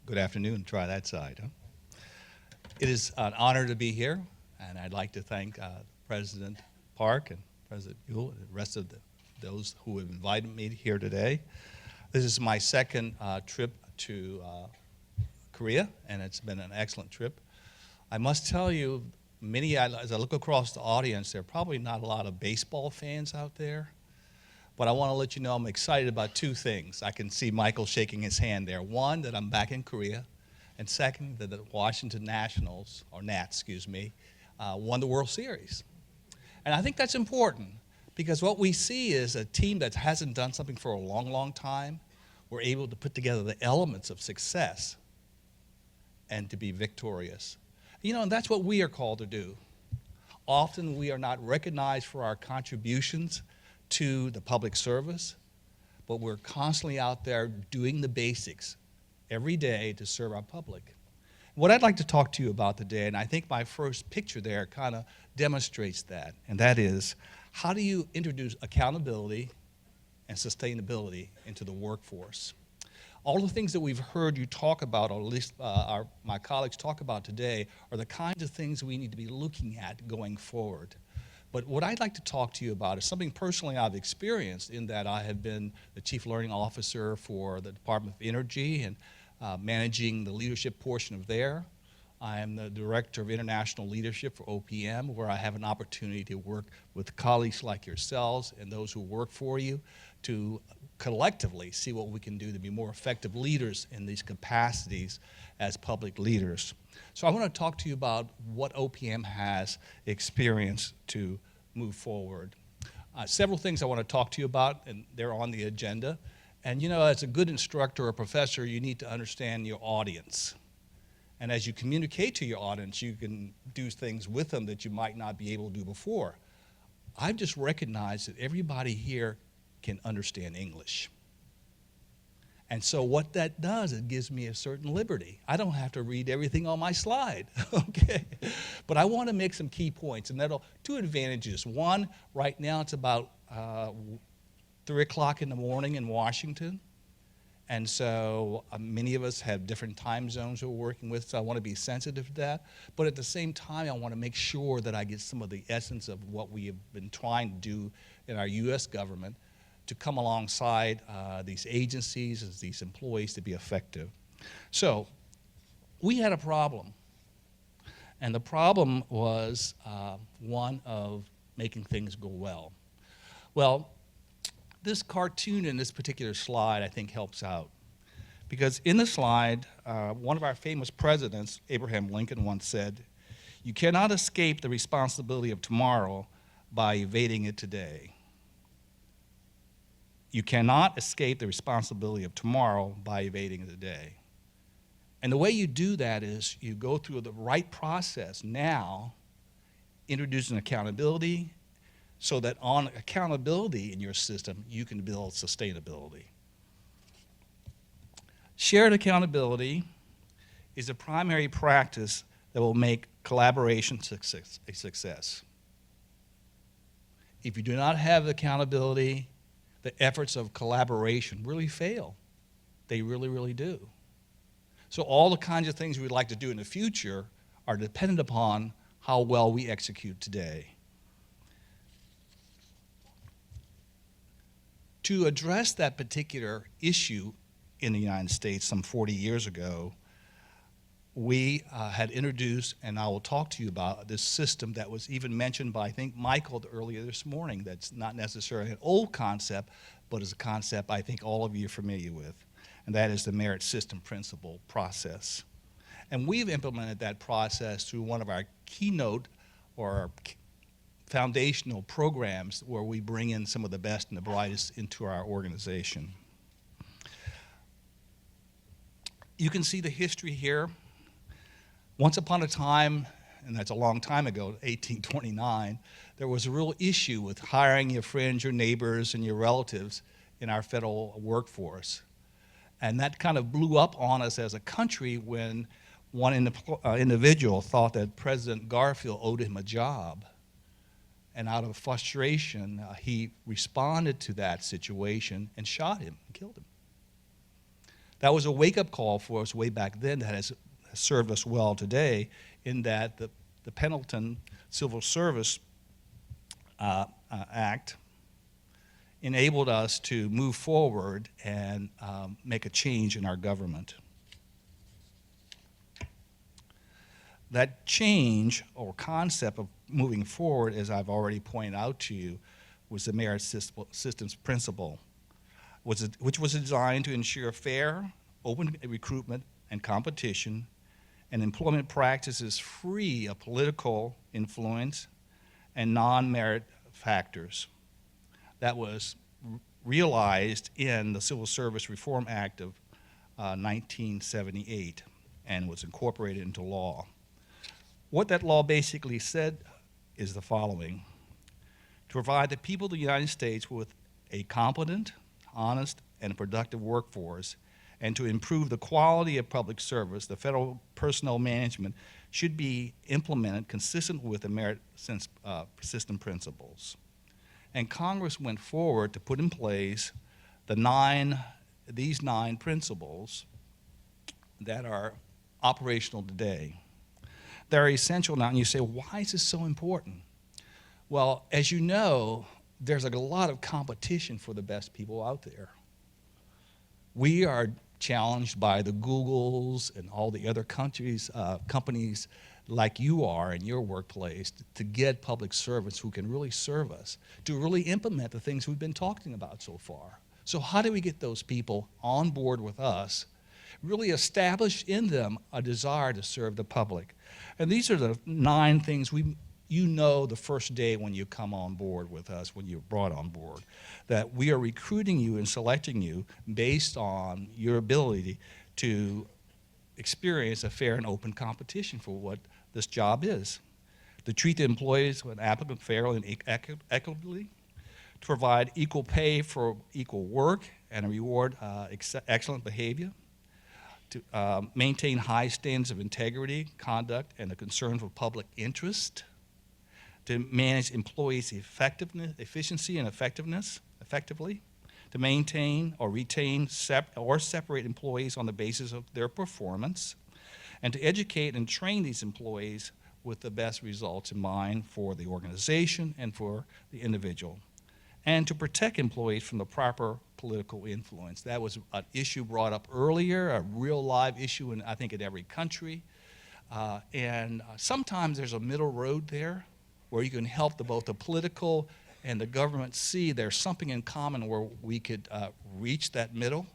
Good afternoon. Try that side. Huh? It is an honor to be here, and I'd like to thank President Park and President Buell and the rest of those who have invited me here today. This is my second trip to Korea, and it's been an excellent trip. I must tell you, as I look across the audience, there are probably not a lot of baseball fans out there. But I want to let you know I'm excited about two things. I can see Michael shaking his hand there. One, that I'm back in Korea. And second, that the Washington Nationals, or Nats, excuse me, won the World Series. And I think that's important because what we see is a team that hasn't done something for a long, long time. We're able to put together the elements of success and to be victorious. You know, and that's what we are called to do. Often we are not recognized for our contributions to the public service, but we're constantly out there doing the basics every day to serve our public. What I'd like to talk to you about today, and I think my first picture there kind of demonstrates that, and that is, how do you introduce accountability and sustainability into the workforce? All the things that we've heard you talk about, or at least my colleagues talk about today, are the kinds of things we need to be looking at going forward. But what I'd like to talk to you about is something personally I've experienced in that I have been the Chief Learning Officer for the Department of Energy and managing the leadership portion of there. I am the Director of International Leadership for OPM, where I have an opportunity to work with colleagues like yourselves and those who work for you to collectively see what we can do to be more effective leaders in these capacities as public leaders. So I want to talk to you about what OPM has experienced to move forward. Several things I want to talk to you about, and they're on the agenda. And you know, as a good instructor or professor, you need to understand your audience. And as you communicate to your audience, you can do things with them that you might not be able to do before. I've just recognized that everybody here can understand English. And so what that does, it gives me a certain liberty. I don't have to read everything on my slide, okay? But I want to make some key points, and that'll, two advantages. One, right now it's about 3 o'clock in the morning in Washington. And so many of us have different time zones we're working with, so I want to be sensitive to that. But at the same time, I want to make sure that I get some of the essence of what we have been trying to do in our U.S. government to come alongside these agencies as these employees to be effective. So we had a problem. And the problem was one of making things go well. Well, this cartoon in this particular slide, I think, helps out. Because in the slide, one of our famous presidents, Abraham Lincoln, once said, "You cannot escape the responsibility of tomorrow by evading it today." You cannot escape the responsibility of tomorrow by evading it today. And the way you do that is you go through the right process now, introducing accountability, so that on accountability in your system, you can build sustainability. Shared accountability is a primary practice that will make collaboration a success. If you do not have accountability, the efforts of collaboration really fail. They really, really do. So all the kinds of things we'd like to do in the future are dependent upon how well we execute today. To address that particular issue in the United States some 40 years ago, we had introduced, and I will talk to you about, this system that was even mentioned by, I think, Michael earlier this morning. That's not necessarily an old concept, but is a concept I think all of you are familiar with, and that is the merit system principle process. And we've implemented that process through one of our keynote or foundational programs where we bring in some of the best and the brightest into our organization. You can see the history here. Once upon a time, and that's a long time ago, 1829, there was a real issue with hiring your friends, your neighbors, and your relatives in our federal workforce. And that kind of blew up on us as a country when one individual thought that President Garfield owed him a job. And out of frustration, he responded to that situation and shot him and killed him. That was a wake-up call for us way back then that has served us well today, in that the Pendleton Civil Service Act enabled us to move forward and make a change in our government. That change or concept of moving forward, as I've already pointed out to you, was the merit systems principle, which was designed to ensure fair, open recruitment and competition, and employment practices free of political influence and non-merit factors. That was realized in the Civil Service Reform Act of 1978 and was incorporated into law. What that law basically said is the following: to provide the people of the United States with a competent, honest, and productive workforce, and to improve the quality of public service, the federal personnel management should be implemented consistent with the merit system principles. And Congress went forward to put in place these nine principles that are operational today. They're essential now, and you say, why is this so important? Well, as you know, there's a lot of competition for the best people out there. We are challenged by the Googles and all the other companies like you are in your workplace to get public servants who can really serve us, to really implement the things we've been talking about so far. So how do we get those people on board with us, really establish in them a desire to serve the public? And these are the 9 things you know the first day when you come on board with us, when you're brought on board, that we are recruiting you and selecting you based on your ability to experience a fair and open competition for what this job is, to treat the employees and applicants fairly and equitably, to provide equal pay for equal work and reward excellent behavior, to maintain high standards of integrity, conduct, and the concern for public interest, to manage employees' efficiency and effectively, to maintain or retain or separate employees on the basis of their performance, and to educate and train these employees with the best results in mind for the organization and for the individual, and to protect employees from the proper political influence. That was an issue brought up earlier, a real live issue in, I think, in every country. And sometimes there's a middle road there where you can help both the political and the government see there's something in common where we could reach that middle,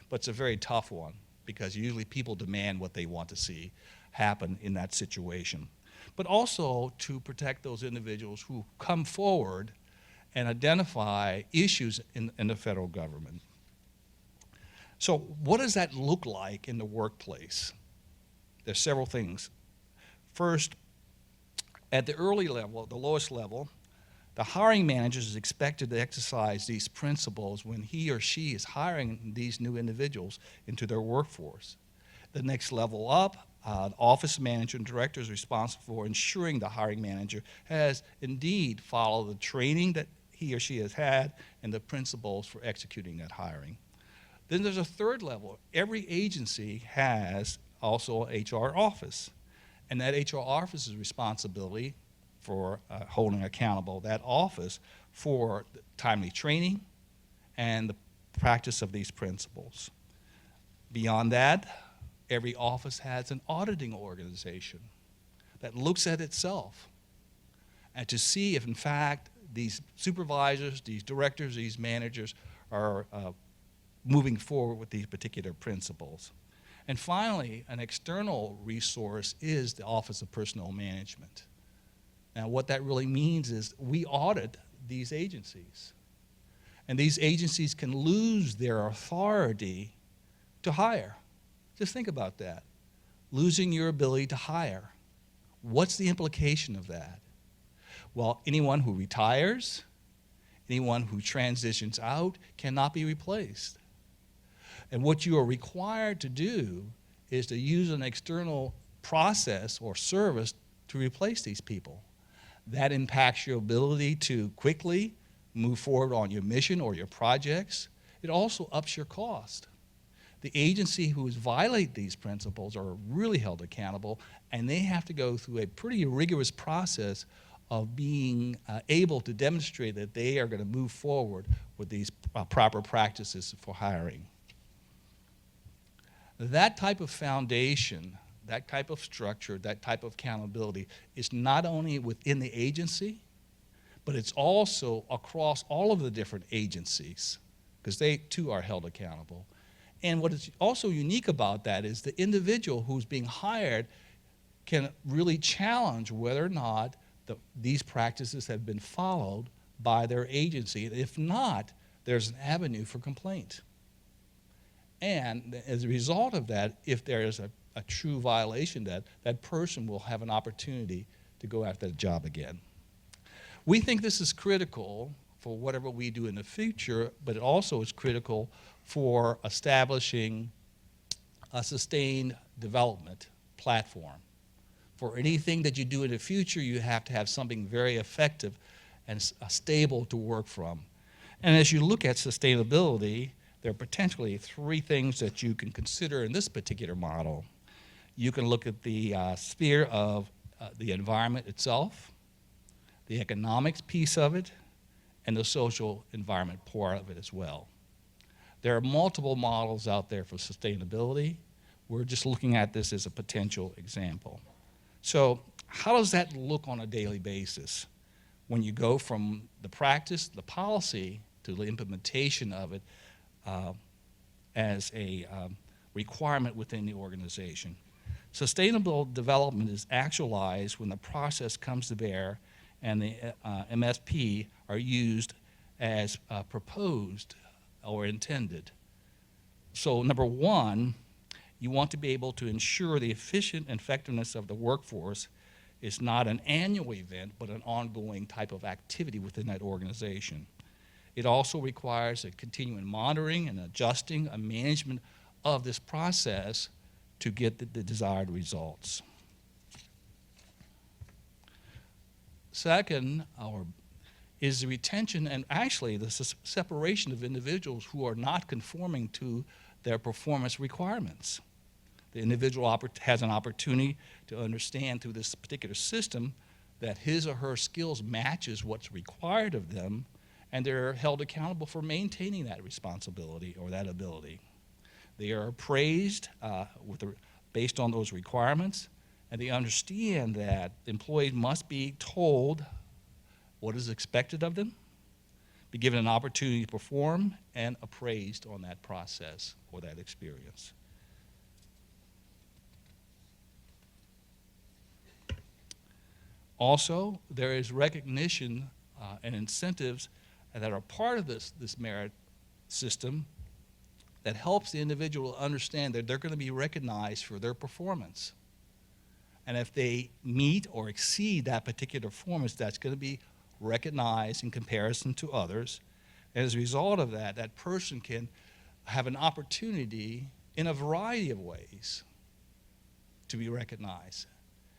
but it's a very tough one because usually people demand what they want to see happen in that situation. But also to protect those individuals who come forward and identify issues in the federal government. So what does that look like in the workplace? There's several things. First, at the early level, the lowest level, the hiring manager is expected to exercise these principles when he or she is hiring these new individuals into their workforce. The next level up, the office manager and director is responsible for ensuring the hiring manager has indeed followed the training that he or she has had and the principles for executing that hiring. Then there's a third level. Every agency has also an HR office. And that HR office's responsibility for holding accountable that office for timely training and the practice of these principles. Beyond that, every office has an auditing organization that looks at itself and to see if, in fact, these supervisors, these directors, these managers are moving forward with these particular principles. And finally, an external resource is the Office of Personnel Management. Now, what that really means is we audit these agencies. And these agencies can lose their authority to hire. Just think about that. Losing your ability to hire. What's the implication of that? Well, anyone who retires, anyone who transitions out cannot be replaced. And what you are required to do is to use an external process or service to replace these people. That impacts your ability to quickly move forward on your mission or your projects. It also ups your cost. the agency who violate these principles are really held accountable, and they have to go through a pretty rigorous process of being able to demonstrate that they are going to move forward with these proper practices for hiring. That type of foundation, that type of structure, that type of accountability is not only within the agency, but it's also across all of the different agencies, because they too are held accountable. And what is also unique about that is the individual who's being hired can really challenge whether or not these practices have been followed by their agency. If not, there's an avenue for complaint. And as a result of that, if there is a true violation, that person will have an opportunity to go after the job again. We think this is critical for whatever we do in the future, but it also is critical for establishing a sustained development platform. For anything that you do in the future, you have to have something very effective and stable to work from. And as you look at sustainability, there are potentially three things that you can consider in this particular model. You can look at the sphere of the environment itself, the economics piece of it, and the social environment part of it as well. There are multiple models out there for sustainability. We're just looking at this as a potential example. So how does that look on a daily basis when you go from the practice, the policy, to the implementation of it as a requirement within the organization? Sustainable development is actualized when the process comes to bear and the MSP are used as proposed or intended. So number one, you want to be able to ensure the efficient effectiveness of the workforce is not an annual event, but an ongoing type of activity within that organization. It also requires a continuing monitoring and adjusting a management of this process to get the desired results. Second, is the retention and actually the separation of individuals who are not conforming to their performance requirements. The individual has an opportunity to understand through this particular system that his or her skills matches what's required of them, and they're held accountable for maintaining that responsibility or that ability. They are appraised based on those requirements, and they understand that employees must be told what is expected of them, be given an opportunity to perform, and appraised on that process or that experience. Also, there is recognition and incentives that are part of this merit system that helps the individual understand that they're going to be recognized for their performance. And if they meet or exceed that particular performance, that's going to be recognized in comparison to others. And as a result of that, that person can have an opportunity in a variety of ways to be recognized.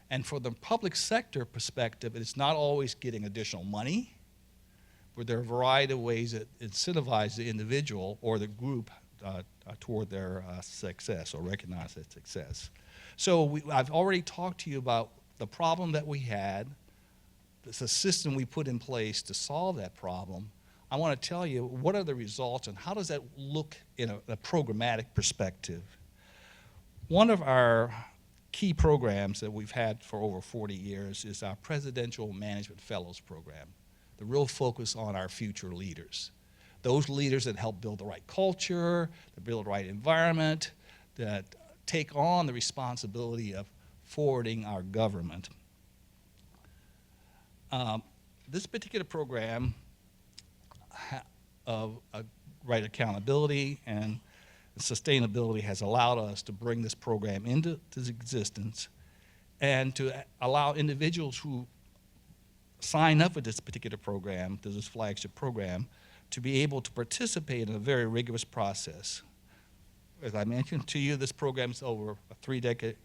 And for the public sector perspective, it's not always getting additional money, but there are a variety of ways that incentivize the individual or the group toward their success or recognize their success. So I've already talked to you about the problem that we had. It's a system we put in place to solve that problem. I want to tell you what are the results and how does that look in a programmatic perspective. One of our key programs that we've had for over 40 years is our Presidential Management Fellows Program, the real focus on our future leaders. Those leaders that help build the right culture, that build the right environment, that take on the responsibility of forwarding our government. This particular program of right accountability and sustainability has allowed us to bring this program into existence and to allow individuals who sign up with this particular program, to this flagship program, to be able to participate in a very rigorous process. As I mentioned to you, this program is over three decades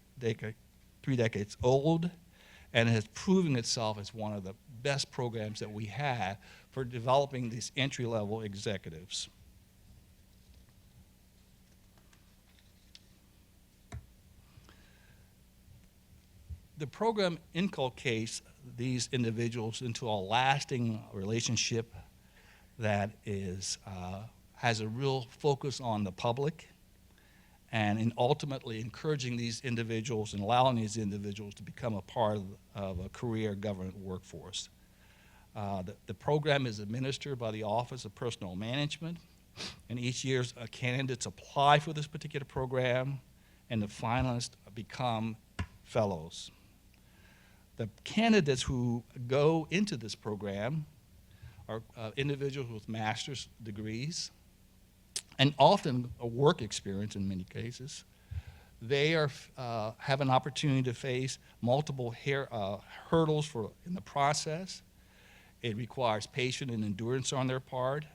old, and it has proven itself as one of the best programs that we have for developing these entry-level executives. the program inculcates these individuals into a lasting relationship that is, has a real focus on the public, and in ultimately encouraging these individuals and allowing these individuals to become a part of a career government workforce. The program is administered by the Office of Personnel Management, and each year candidates apply for this particular program, and the finalists become fellows. The candidates who go into this program are individuals with master's degrees, and often a work experience in many cases. They have an opportunity to face multiple hurdles in the process. It requires patience and endurance on their part,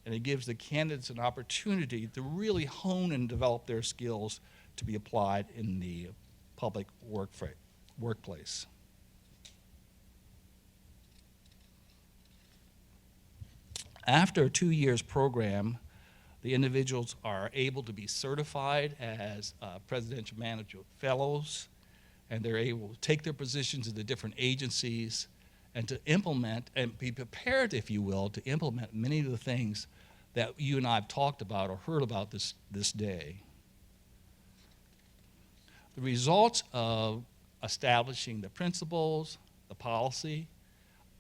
and it gives the candidates an opportunity to really hone and develop their skills to be applied in the public workplace. After a 2 years program, the individuals are able to be certified as presidential management fellows, and they're able to take their positions in the different agencies and to implement and be prepared, if you will, to implement many of the things that you and I have talked about or heard about this day. The results of establishing the principles, the policy,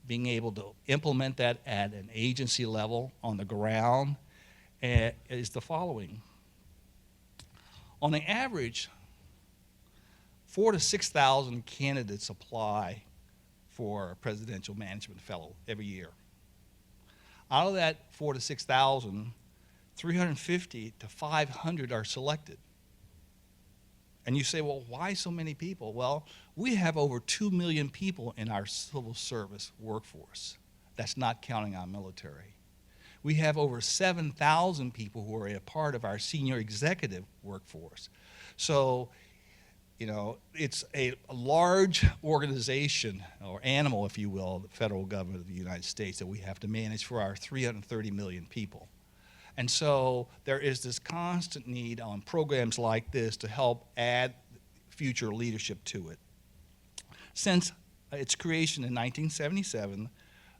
being able to implement that at an agency level on the ground is the following. On the average, 4,000 to 6,000 candidates apply for a presidential management fellow every year. Out of that 4,000 to 6,000, 350 to 500 are selected. And you say, well, why so many people? Well, we have over 2 million people in our civil service workforce. That's not counting our military. We have over 7,000 people who are a part of our senior executive workforce. So, you know, it's a large organization, or animal, if you will, the federal government of the United States that we have to manage for our 330 million people. And so there is this constant need on programs like this to help add future leadership to it. Since its creation in 1977,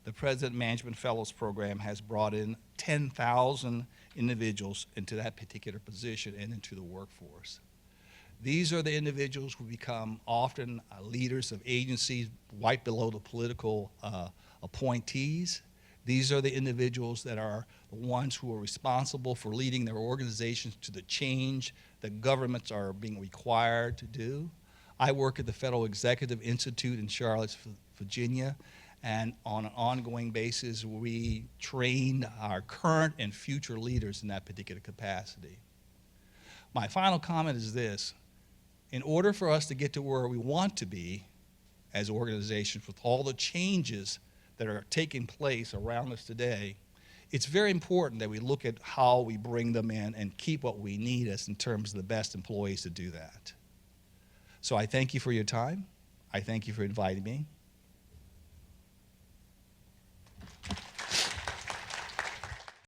the President Management Fellows Program has brought in 10,000 individuals into that particular position and into the workforce. These are the individuals who become often leaders of agencies right below the political appointees. These are the individuals that are the ones who are responsible for leading their organizations to the change that governments are being required to do. I work at the Federal Executive Institute in Charlotte, Virginia, and on an ongoing basis, we train our current and future leaders in that particular capacity. My final comment is this. In order for us to get to where we want to be as organizations with all the changes that are taking place around us today, it's very important that we look at how we bring them in and keep what we need as in terms of the best employees to do that. So I thank you for your time. I thank you for inviting me.